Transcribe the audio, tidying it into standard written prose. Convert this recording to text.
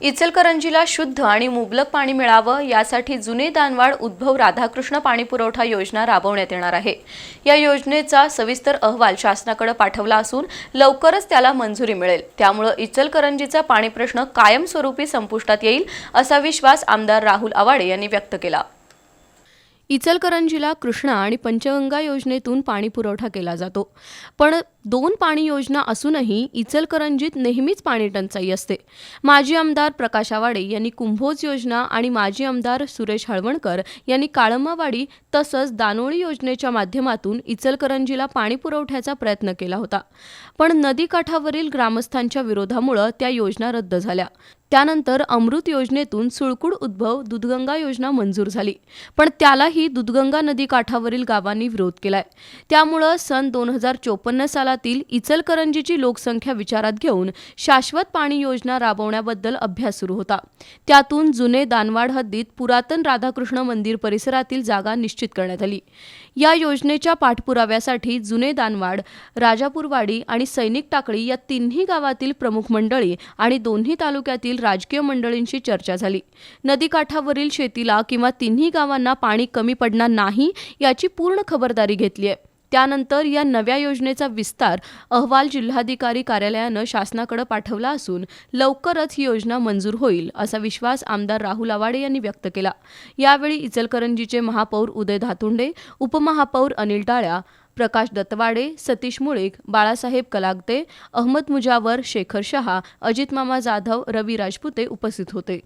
इचलकरंजीला शुद्ध आणि मुबलक पाणी मिळावं यासाठी जुने दानवाड उद्भव राधाकृष्ण पाणीपुरवठा योजना राबवण्यात येणार आहे। या योजनेचा सविस्तर अहवाल शासनाकडे पाठवला असून लवकरच त्याला मंजुरी मिळेल। त्यामुळे इचलकरंजीचा पाणी प्रश्न कायमस्वरूपी संपुष्टात येईल असा विश्वास आमदार राहुल आवाडे यांनी व्यक्त केला। इचलकरंजीला कृष्णा आणि पंचगंगा योजनेतून पाणी पुरवठा केला जातो, पण 2 पाणी योजना असूनही इचलकरंजीत नेहमीच पाणी टंचाई असते। माजी आमदार प्रकाश आवाडे यांनी कुंभोज योजना आणि माजी आमदार सुरेश हळवणकर यांनी काळमावाडी तसंच दानोळी योजनेच्या माध्यमातून इचलकरंजीला पाणी पुरवठ्याचा प्रयत्न केला होता, पण नदीकाठावरील ग्रामस्थांच्या विरोधामुळे त्या योजना रद्द झाल्या। त्यानंतर अमृत योजनेतून सुळकुड उद्भव दूधगंगा योजना मंजूर झाली, पण त्यालाही दूधगंगा नदीकाठावरील गावांनी विरोध केलाय। त्यामुळे सन 2054 सालातील इचलकरंजीची लोकसंख्या विचारात घेऊन शाश्वत पाणी योजना राबवण्याबद्दल अभ्यास सुरू होता। त्यातून जुने दानवाड हद्दीत पुरातन राधाकृष्ण मंदिर परिसरातील जागा निश्चित करण्यात आली। या योजनेच्या पाठपुराव्यासाठी जुने दानवाड, राजापूरवाडी आणि सैनिक टाकळी या तिन्ही गावातील प्रमुख मंडळी आणि दोन्ही तालुक्यातील राजकीय मंडळींशी चर्चा झाली। नदीकाठावरील शेतीला किंवा तिन्ही गावांना पाणी कमी पडणार नाही याची पूर्ण खबरदारी घेतली आहे। त्यानंतर या नव्या योजनेचा विस्तार अहवाल जिल्हाधिकारी कार्यालयानं शासनाकडे पाठवला असून लवकरच ही योजना मंजूर होईल असा विश्वास आमदार राहुल आवाडे यांनी व्यक्त केला। यावेळी इचलकरंजीचे महापौर उदय धातुंडे, उपमहापौर अनिल टाळ्या, प्रकाश दत्तवाडे, सतीश मुळीक, बाळासाहेब कलागते, अहमद मुजावर, शेखर शहा, अजित मामा जाधव, रवी राजपुते उपस्थित होते।